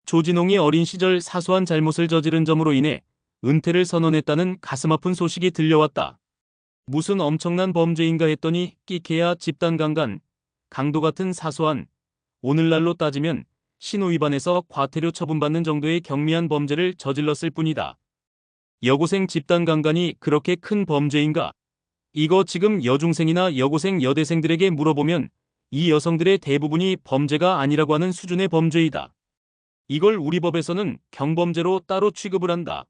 조진웅이 어린 시절 사소한 잘못을 저지른 점으로 인해 은퇴를 선언했다는 가슴 아픈 소식이 들려왔다. 무슨 엄청난 범죄인가 했더니 끼케야 집단 강간, 강도 같은 사소한, 오늘날로 따지면 신호위반에서 과태료 처분받는 정도의 경미한 범죄를 저질렀을 뿐이다. 여고생 집단 강간이 그렇게 큰 범죄인가? 이거 지금 여중생이나 여고생 여대생들에게 물어보면 이 여성들의 대부분이 범죄가 아니라고 하는 수준의 범죄이다. 이걸 우리 법에서는 경범죄로 따로 취급을 한다.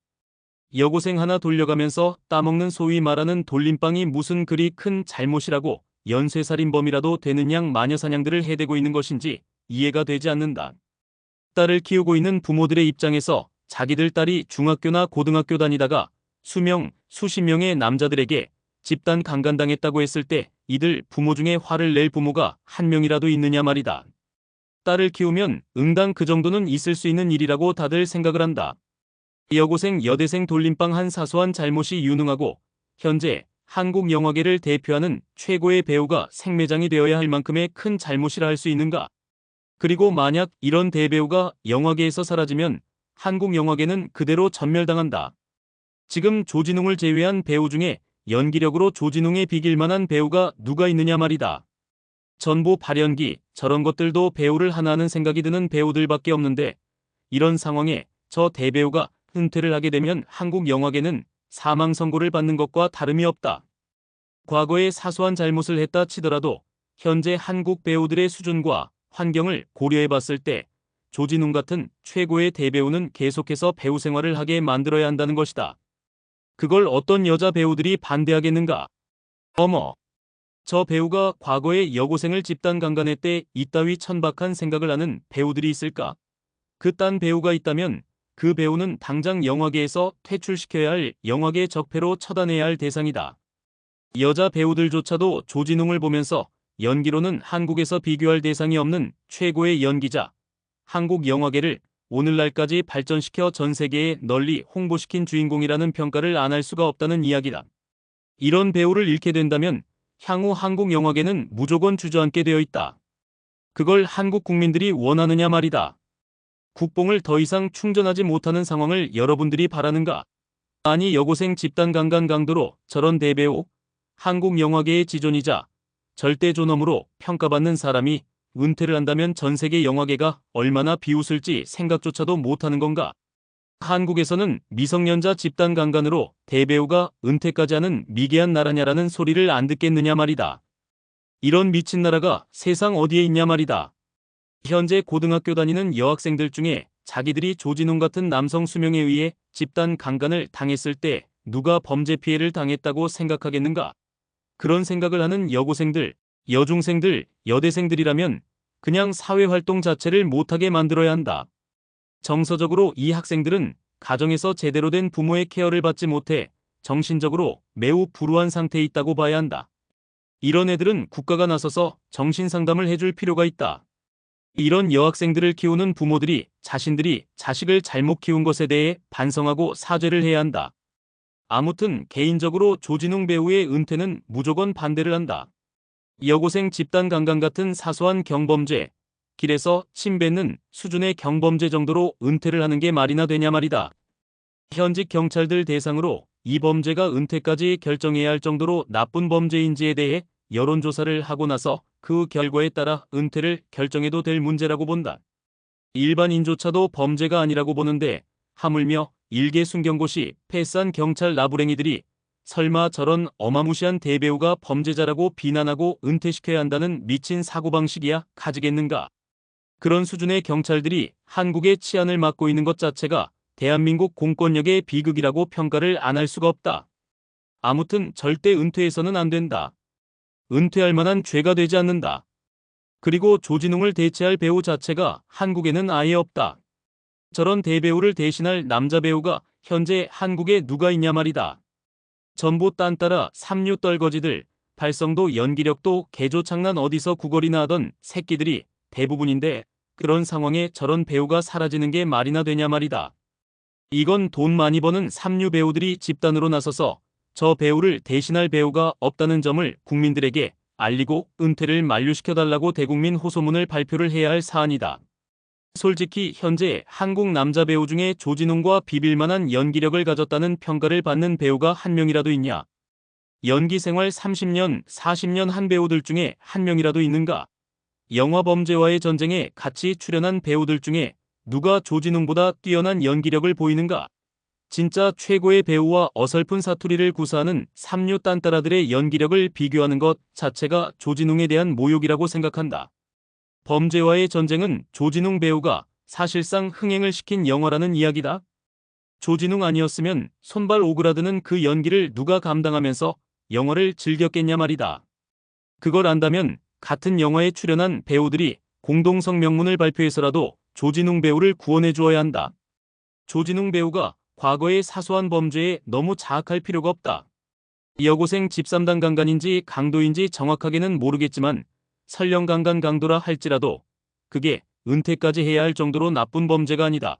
여고생 하나 돌려가면서 따먹는 소위 말하는 돌림빵이 무슨 그리 큰 잘못이라고 연쇄살인범이라도 되는 양 마녀사냥들을 해대고 있는 것인지 이해가 되지 않는다. 딸을 키우고 있는 부모들의 입장에서 자기들 딸이 중학교나 고등학교 다니다가 수명, 수십 명의 남자들에게 집단 강간당했다고 했을 때 이들 부모 중에 화를 낼 부모가 한 명이라도 있느냐 말이다. 딸을 키우면 응당 그 정도는 있을 수 있는 일이라고 다들 생각을 한다. 여고생 여대생 돌림빵 한 사소한 잘못이 유능하고 현재 한국 영화계를 대표하는 최고의 배우가 생매장이 되어야 할 만큼의 큰 잘못이라 할 수 있는가? 그리고 만약 이런 대배우가 영화계에서 사라지면 한국 영화계는 그대로 전멸당한다. 지금 조진웅을 제외한 배우 중에 연기력으로 조진웅에 비길 만한 배우가 누가 있느냐 말이다. 전보 발연기 저런 것들도 배우를 하나 하는 생각이 드는 배우들밖에 없는데 이런 상황에 저 대배우가 은퇴를 하게 되면 한국 영화계는 사망 선고를 받는 것과 다름이 없다. 과거에 사소한 잘못을 했다 치더라도 현재 한국 배우들의 수준과 환경을 고려해 봤을 때 조진웅 같은 최고의 대배우는 계속해서 배우 생활을 하게 만들어야 한다는 것이다. 그걸 어떤 여자 배우들이 반대하겠는가? 어머, 저 배우가 과거에 여고생을 집단 강간했대 이따위 천박한 생각을 하는 배우들이 있을까? 그딴 배우가 있다면 그 배우는 당장 영화계에서 퇴출시켜야 할 영화계 적폐로 처단해야 할 대상이다. 여자 배우들조차도 조진웅을 보면서 연기로는 한국에서 비교할 대상이 없는 최고의 연기자, 한국 영화계를 오늘날까지 발전시켜 전 세계에 널리 홍보시킨 주인공이라는 평가를 안 할 수가 없다는 이야기다. 이런 배우를 잃게 된다면 향후 한국 영화계는 무조건 주저앉게 되어 있다. 그걸 한국 국민들이 원하느냐 말이다. 국뽕을 더 이상 충전하지 못하는 상황을 여러분들이 바라는가? 아니 여고생 집단 강간 강도로 저런 대배우, 한국 영화계의 지존이자 절대 존엄으로 평가받는 사람이 은퇴를 한다면 전 세계 영화계가 얼마나 비웃을지 생각조차도 못하는 건가? 한국에서는 미성년자 집단 강간으로 대배우가 은퇴까지 하는 미개한 나라냐라는 소리를 안 듣겠느냐 말이다. 이런 미친 나라가 세상 어디에 있냐 말이다. 현재 고등학교 다니는 여학생들 중에 자기들이 조진웅 같은 남성 수명에 의해 집단 강간을 당했을 때 누가 범죄 피해를 당했다고 생각하겠는가? 그런 생각을 하는 여고생들, 여중생들, 여대생들이라면 그냥 사회활동 자체를 못하게 만들어야 한다. 정서적으로 이 학생들은 가정에서 제대로 된 부모의 케어를 받지 못해 정신적으로 매우 불우한 상태에 있다고 봐야 한다. 이런 애들은 국가가 나서서 정신상담을 해줄 필요가 있다. 이런 여학생들을 키우는 부모들이 자신들이 자식을 잘못 키운 것에 대해 반성하고 사죄를 해야 한다. 아무튼 개인적으로 조진웅 배우의 은퇴는 무조건 반대를 한다. 여고생 집단 강간 같은 사소한 경범죄, 길에서 침 뱉는 수준의 경범죄 정도로 은퇴를 하는 게 말이나 되냐 말이다. 현직 경찰들 대상으로 이 범죄가 은퇴까지 결정해야 할 정도로 나쁜 범죄인지에 대해 여론조사를 하고 나서 그 결과에 따라 은퇴를 결정해도 될 문제라고 본다. 일반인조차도 범죄가 아니라고 보는데 하물며 일개 순경고시 패스한 경찰 나부랭이들이 설마 저런 어마무시한 대배우가 범죄자라고 비난하고 은퇴시켜야 한다는 미친 사고방식이야 가지겠는가? 그런 수준의 경찰들이 한국의 치안을 맡고 있는 것 자체가 대한민국 공권력의 비극이라고 평가를 안 할 수가 없다. 아무튼 절대 은퇴해서는 안 된다. 은퇴할 만한 죄가 되지 않는다. 그리고 조진웅을 대체할 배우 자체가 한국에는 아예 없다. 저런 대배우를 대신할 남자 배우가 현재 한국에 누가 있냐 말이다. 전부 딴따라 삼류 떨거지들, 발성도 연기력도 개조창난 어디서 구걸이나 하던 새끼들이 대부분인데 그런 상황에 저런 배우가 사라지는 게 말이나 되냐 말이다. 이건 돈 많이 버는 삼류 배우들이 집단으로 나서서 저 배우를 대신할 배우가 없다는 점을 국민들에게 알리고 은퇴를 만료시켜달라고 대국민 호소문을 발표를 해야 할 사안이다. 솔직히 현재 한국 남자 배우 중에 조진웅과 비빌만한 연기력을 가졌다는 평가를 받는 배우가 한 명이라도 있냐? 연기 생활 30년, 40년 한 배우들 중에 한 명이라도 있는가? 영화 범죄와의 전쟁에 같이 출연한 배우들 중에 누가 조진웅보다 뛰어난 연기력을 보이는가? 진짜 최고의 배우와 어설픈 사투리를 구사하는 삼류 딴따라들의 연기력을 비교하는 것 자체가 조진웅에 대한 모욕이라고 생각한다. 범죄와의 전쟁은 조진웅 배우가 사실상 흥행을 시킨 영화라는 이야기다. 조진웅 아니었으면 손발 오그라드는 그 연기를 누가 감당하면서 영화를 즐겼겠냐 말이다. 그걸 안다면 같은 영화에 출연한 배우들이 공동성 명문을 발표해서라도 조진웅 배우를 구원해 주어야 한다. 조진웅 배우가 과거의 사소한 범죄에 너무 자학할 필요가 없다. 여고생 집삼당 강간인지 강도인지 정확하게는 모르겠지만 설령 강간 강도라 할지라도 그게 은퇴까지 해야 할 정도로 나쁜 범죄가 아니다.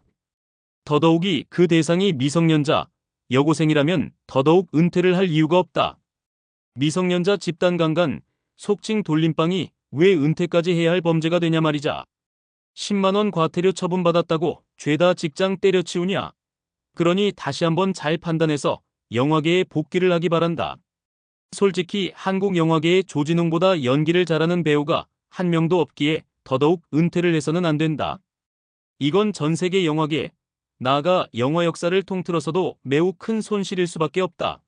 더더욱이 그 대상이 미성년자, 여고생이라면 더더욱 은퇴를 할 이유가 없다. 미성년자 집단 강간, 속칭 돌림방이 왜 은퇴까지 해야 할 범죄가 되냐 말이자. 10만 원 과태료 처분받았다고 죄다 직장 때려치우냐. 그러니 다시 한번 잘 판단해서 영화계에 복귀를 하기 바란다. 솔직히 한국 영화계에 조진웅보다 연기를 잘하는 배우가 한 명도 없기에 더더욱 은퇴를 해서는 안 된다. 이건 전 세계 영화계, 나아가 영화 역사를 통틀어서도 매우 큰 손실일 수밖에 없다.